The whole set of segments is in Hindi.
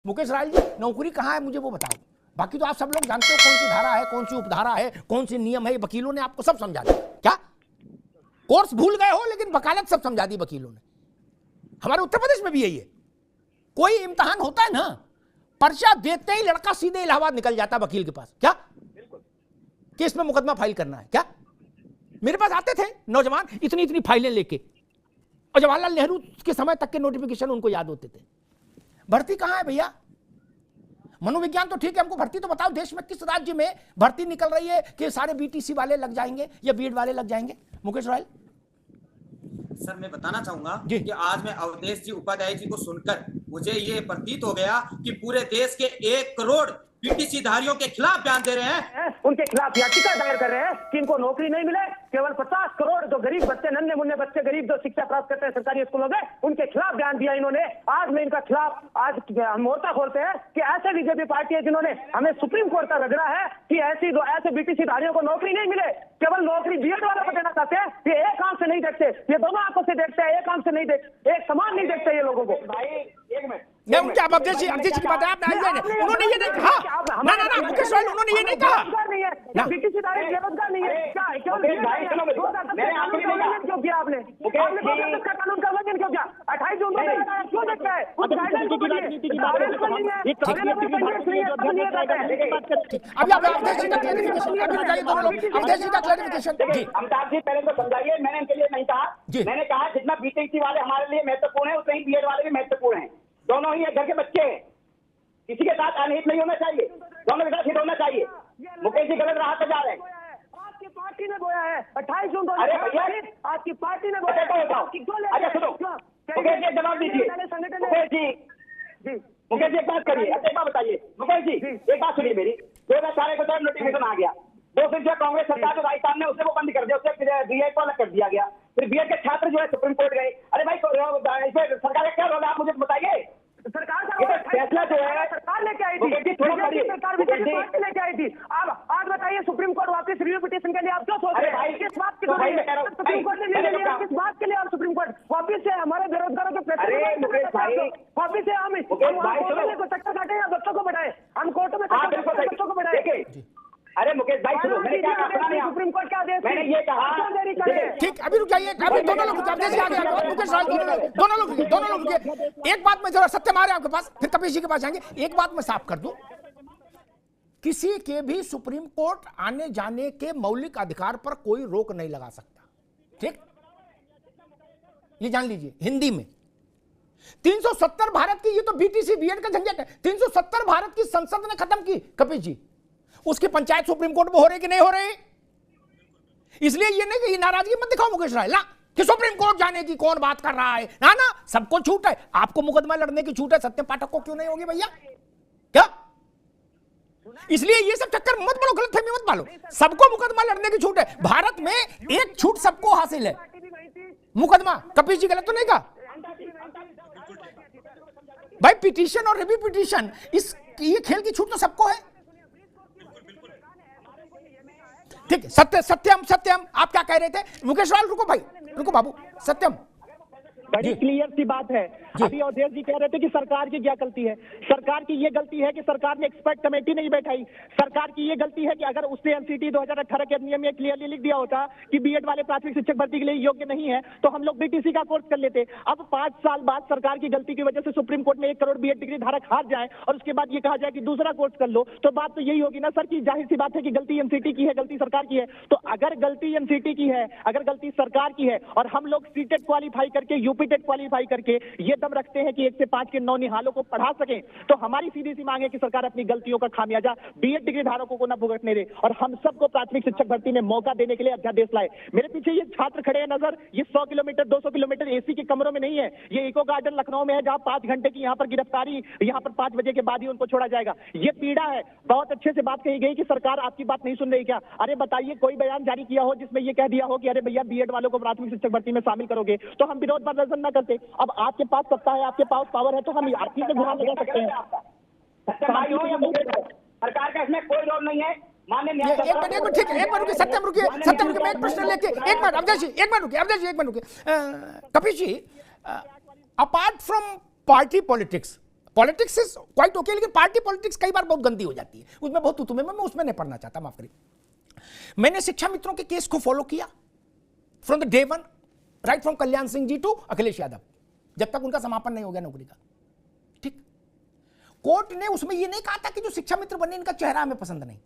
मुकेश राय जी, नौकरी कहाँ है मुझे वो बताओ। बाकी तो आप सब लोग जानते हो कौन सी धारा है, कौन सी उपधारा है, कौन सी नियम है, वकीलों ने आपको सब समझा दिया। क्या कोर्स भूल गए हो, लेकिन वकालत सब समझा दी वकीलों ने। हमारे उत्तर प्रदेश में भी यही है। कोई इम्तिहान होता है ना, पर्चा देते ही लड़का सीधे इलाहाबाद निकल जाता वकील के पास। क्या केस में मुकदमा फाइल करना है क्या? मेरे पास आते थे नौजवान इतनी इतनी फाइलें लेके, और जवाहरलाल नेहरू के समय तक के नोटिफिकेशन उनको याद होते थे। भर्ती कहां है भैया? मनोविज्ञान तो ठीक है, हमको भर्ती तो बताओ। देश में किस राज्य में भर्ती निकल रही है कि सारे बीटीसी वाले लग जाएंगे या बीएड वाले लग जाएंगे? मुकेश राय सर, मैं बताना चाहूंगा कि आज मैं अवधेश जी उपाध्याय जी को सुनकर मुझे ये प्रतीत हो गया कि पूरे देश के 1 करोड़ बीटीसी धारियों के खिलाफ बयान दे रहे हैं, उनके खिलाफ याचिका दायर कर रहे हैं कि इनको नौकरी नहीं मिले। केवल 50 करोड़ जो गरीब बच्चे, नन्हे मुन्ने बच्चे, गरीब जो शिक्षा प्राप्त करते हैं सरकारी स्कूलों में, उनके खिलाफ बयान दिया इन्होंने। आज मैं इनका खिलाफ आज मोर्चा खोलते हैं कि ऐसे बीजेपी पार्टी है जिन्होंने हमें सुप्रीम कोर्ट तक रगड़ा है कि ऐसे बीटीसी धारियों को नौकरी नहीं मिले। केवल नौकरी बीएड वालों को देना चाहते हैं। ये एक आंख से नहीं देखते, ये दोनों आंखों से देखते हैं, एक आंख से नहीं देखते, एक समान नहीं देखते ये लोगों को। भाई एक मिनट, क्या अवधेश जी की बात है, उन्होंने ये नहीं कहा ना मुकेश राय, उन्होंने ये नहीं कहा नहीं है बीटीसी धारी बेरोजगार नहीं है। क्या क्यों किया आपने? कानून का उल्लंघन क्यों किया? 28 जून क्यों देखता है? अवधेश जी का क्लैरिफिकेशन जी। अमिताभ जी पहले तो समझाइए, मैंने इनके लिए नहीं कहा। मैंने कहा जितना बीटीसी वाले हमारे लिए महत्वपूर्ण है, उतना ही बीएड वाले भी महत्वपूर्ण है। दोनों ही घर के बच्चे हैं, किसी के साथ अनहित नहीं होना चाहिए, दोनों के साथ हित होना चाहिए। मुकेश जी गलत राह पे जा रहे हैं। आपकी पार्टी ने बोया है 28 जून। अरे भैया, आपकी पार्टी ने बोया। अच्छा सुनो, मुकेश जी जवाब दीजिए। मुकेश जी एक बात करिए, एक बात बताइए। मुकेश जी एक बात सुनिए मेरी। 2018 को नोटिफिकेशन आ गया, वो फिर जो कांग्रेस सरकार जो राजस्थान ने उसे वो बंद कर दिया, उसे बीएड को अलग कर दिया गया। फिर बीएड के छात्र जो है सुप्रीम कोर्ट गए। अरे भाई इसमें सरकार का क्या रोल है, आप मुझे बताइए। सरकार का फैसला जो है सरकार लेके आई थी, सरकार लेके आई थी। अब आज बताइए सुप्रीम कोर्ट वापस रिव्यू पिटीशन के लिए आप क्यों सोच रहे हैं? किस बात के सुप्रीम कोर्ट ने निर्णय लिया? किस बात के लिए आप सुप्रीम कोर्ट वापिस से हमारे बेरोजगारों के वापिस से हम को चक्कर काटे या बच्चों को बढ़ाए? हम कोर्टों में बच्चों को बढ़ाए। अरे मुकेश भाई सुनो, मैंने क्या कहा? सुप्रीम कोर्ट का आदेश मैंने ये कहा। ठीक, अभी रुक जाइए, अभी दोनों लोग मुकेश राय दोनों लोग एक बात में जरा सत्य मारे आपके पास, फिर कपिल जी के पास जाएंगे। एक बात मैं साफ कर दूं, किसी के भी सुप्रीम कोर्ट आने जाने के मौलिक अधिकार पर कोई रोक नहीं लगा सकता। ठीक, ये जान लीजिए। हिंदी में 370 भारत की, ये तो बीटीसी बीएड का झंझट है, 370 भारत की संसद ने खत्म की कपिल जी। उसकी पंचायत सुप्रीम कोर्ट में हो रही कि नहीं हो रही? इसलिए ये नहीं कि नाराजगी मत दिखाओ मुकेश राय ला कि सुप्रीम कोर्ट जाने की कौन बात कर रहा है। ना ना, सबको छूट है। आपको मुकदमा लड़ने की छूट है, सत्यम पाठक को क्यों नहीं होगी भैया? क्या? इसलिए ये सब चक्कर मत बोलो, गलतफहमी मत पालो। सबको मुकदमा लड़ने की छूट है। भारत में एक छूट सबको हासिल है, मुकदमा। कपिल जी गलत तो नहीं कहा भाई? पिटीशन और रिव्यू पिटीशन, इस ये खेल की छूट तो सबको है। ठीक है, सत्यम आप क्या कह रहे थे? मुकेश राय रुको भाई, रुको बाबू। सत्यम बड़ी क्लियर सी बात है। अभी अवधेश जी कह रहे थे कि सरकार की क्या गलती है। सरकार की ये गलती है कि सरकार ने एक्सपर्ट कमेटी नहीं बैठाई। सरकार की ये गलती है कि अगर उसने एनसीटी 2018 के अधिनियम में क्लियरली लिख दिया होता कि बीएड वाले प्राथमिक शिक्षक भर्ती के लिए योग्य नहीं है, तो हम लोग बीटीसी का कोर्स कर लेते। अब 5 साल बाद सरकार की गलती की वजह से सुप्रीम कोर्ट में 1 करोड़ बीएड डिग्री धारक हार जाए और उसके बाद ये कहा जाए कि दूसरा कोर्स कर लो, तो बात तो यही होगी ना सर कि जाहिर सी बात है कि गलती एनसीटी की है, गलती सरकार की है। तो अगर गलती एनसीटी की है, अगर गलती सरकार की है, और हम लोग सीटेट क्वालिफाई करके, यूपीटेट क्वालिफाई करके ये दम रखते हैं कि 1 से 5 के नौनिहालों को पढ़ा सकें, तो हमारी सीधी सी मांग है कि सरकार अपनी गलतियों का खामियाजा बीएड डिग्री धारकों को न भुगतने दे और हम सबको प्राथमिक शिक्षक भर्ती में मौका देने के लिए अध्यादेश लाए। मेरे पीछे ये छात्र खड़े हैं नजर, ये 100 किलोमीटर 200 किलोमीटर एसी के कमरों में नहीं है। ये इको गार्डन लखनऊ में है, जहां 5 घंटे की यहाँ पर गिरफ्तारी, यहाँ पर 5 बजे के बाद ही उनको छोड़ा जाएगा। ये पीड़ा है। बहुत अच्छे से बात कही गई कि सरकार आपकी बात नहीं सुन रही क्या? अरे बताइए, कोई बयान जारी किया हो जिसमें ये कह दिया हो कि अरे भैया बीएड वालों को प्राथमिक शिक्षक भर्ती में शामिल करोगे तो हम विरोध प्रदर्शन न करते। अब आपके पास सत्ता है, आपके पास पावर है, तो हम आपकी से गुहार लगा सकते हैं। सरकार का इसमें कोई रोल नहीं है। माननीय एक मिनट ठीक है, एक मिनट रुकिए, सत्यम रुकिए, मैं एक प्रश्न लेके, एक मिनट अवधेश जी, एक मिनट रुकिए। Kapil ji, apart from party politics, politics is quite okay, लेकिन पार्टी पॉलिटिक्स कई बार बहुत गंदी हो जाती है, उसमें बहुत तुतुमे में, मैं उसमें नहीं पढ़ना चाहता, माफ करिए। मैंने शिक्षा मित्रों के केस को फॉलो किया from the day one, right from Kalyan Singh ji to Akhilesh Yadav, जब तक उनका समापन नहीं हो गया नौकरी का। ठीक, कोर्ट ने उसमें यह नहीं कहा था कि जो शिक्षा मित्र बने इनका चेहरा हमें पसंद नहीं,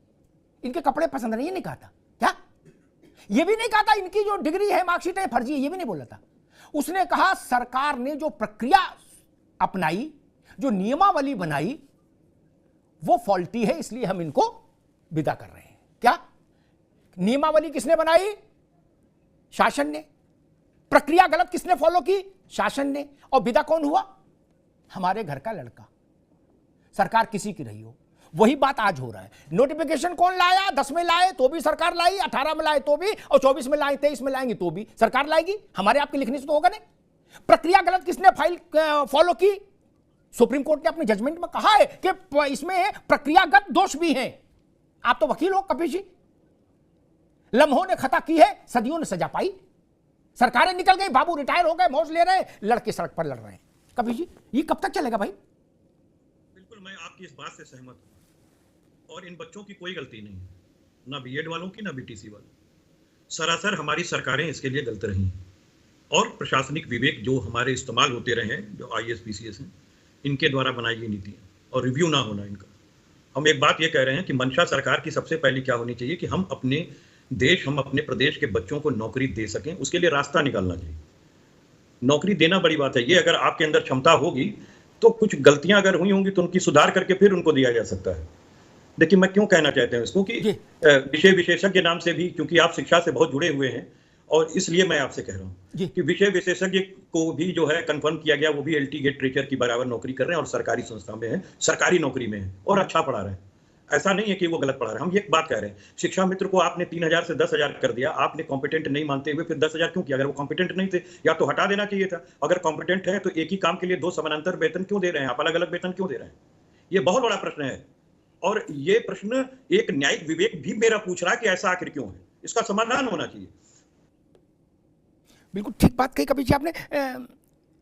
इनके कपड़े पसंद नहीं, ये नहीं कहा था। क्या ये भी नहीं कहा था इनकी जो डिग्री है, मार्कशीट है, फर्जी है, ये भी नहीं बोला था। उसने कहा सरकार ने जो प्रक्रिया अपनाई, जो नियमावली बनाई, वो फॉल्टी है, इसलिए हम इनको विदा कर रहे हैं। क्या नियमावली किसने बनाई? शासन ने। प्रक्रिया गलत किसने फॉलो की? शासन ने। और विदा कौन हुआ? हमारे घर का लड़का। सरकार किसी की रही हो, वही बात आज हो रहा है। नोटिफिकेशन कौन लाया? 10 में लाए तो भी सरकार लाई, 18 में लाए तो भी, और 24 में लाए, 23 में लाएंगे तो भी सरकार लाएगी। हमारे आपके लिखने से तो होगा नहीं। प्रक्रिया गलत किसने फॉलो की? सुप्रीम कोर्ट ने अपने जजमेंट में कहा है कि इसमें प्रक्रियागत दोष भी हैं। आप तो वकील हो कपिल जी, लम्हों ने खता की है, सदियों ने सजा पाई। सरकारें निकल गई, बाबू रिटायर हो गए, मौज ले रहे, लड़के सड़क पर लड़ रहे हैं। कपिल जी, ये कब तक चलेगा भाई? बिल्कुल, मैं आपकी इस बात से सहमत हूं। और इन बच्चों की कोई गलती नहीं है, ना बीएड वालों की, ना बीटीसी वालों। सरासर हमारी सरकारें इसके लिए गलत रही हैं, और प्रशासनिक विवेक जो हमारे इस्तेमाल होते रहे हैं, जो IAS PCS हैं, इनके द्वारा बनाई गई नीति है, और रिव्यू ना होना इनका। हम एक बात ये कह रहे हैं कि मंशा सरकार की सबसे पहले क्या होनी चाहिए कि हम अपने देश, हम अपने प्रदेश के बच्चों को नौकरी दे सकें, उसके लिए रास्ता निकालना चाहिए। नौकरी देना बड़ी बात है, ये अगर आपके अंदर क्षमता होगी तो कुछ गलतियां अगर हुई होंगी तो उनकी सुधार करके फिर उनको दिया जा सकता है। देखिए, मैं क्यों कहना चाहते हैं इसको कि विषय विशेषज्ञ नाम से भी, क्योंकि आप शिक्षा से बहुत जुड़े हुए हैं, और इसलिए मैं आपसे कह रहा हूं कि विषय विशेषज्ञ को भी जो है कंफर्म किया गया, वो भी LT गेट टीचर की बराबर नौकरी कर रहे हैं और सरकारी संस्था में है, सरकारी नौकरी में है और अच्छा पढ़ा रहे हैं। ऐसा नहीं है कि वो गलत पढ़ा रहे हैं। हम ये बात कह रहे हैं, शिक्षा मित्र को आपने 3000 से 10,000 कर दिया, आपने कॉम्पिटेंट नहीं मानते हुए फिर 10,000 क्यों किया? अगर वो कॉम्पिटेंट नहीं थे या तो हटा देना चाहिए था। अगर कॉम्पिटेंट है तो एक ही काम के लिए 2 समानांतर वेतन क्यों दे रहे हैं? आप अलग अलग वेतन क्यों दे रहे हैं? ये बहुत बड़ा प्रश्न है, और ये प्रश्न एक न्यायिक विवेक भी मेरा पूछ रहा है कि ऐसा आखिर क्यों है। इसका समाधान होना चाहिए। बिल्कुल ठीक बात कही कपिल जी आपने।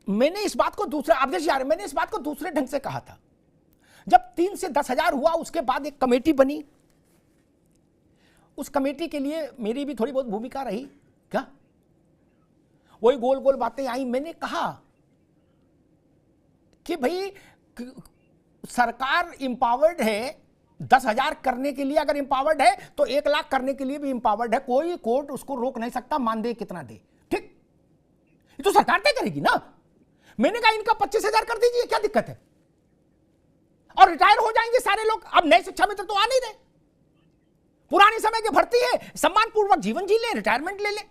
मैंने इस बात को मैंने इस बात को दूसरे ढंग से कहा था। जब 3 से 10,000 हुआ, उसके बाद एक कमेटी बनी, उस कमेटी के लिए मेरी भी थोड़ी बहुत भूमिका रही। क्या वही गोल गोल बातें आई। मैंने कहा कि भाई सरकार इंपावर्ड है, 10,000 करने के लिए अगर इंपावर्ड है तो 1 लाख करने के लिए भी इंपावर्ड है। कोई कोर्ट उसको रोक नहीं सकता, मानदेय कितना दे। ठीक, ये तो सरकार तय करेगी ना। मैंने कहा इनका 25,000 कर दीजिए, क्या दिक्कत है? और रिटायर हो जाएंगे सारे लोग। अब नए शिक्षा मित्र तो आ नहीं रहे, पुराने समय की भर्ती है, सम्मान पूर्वक जीवन जी ले, रिटायरमेंट ले ले।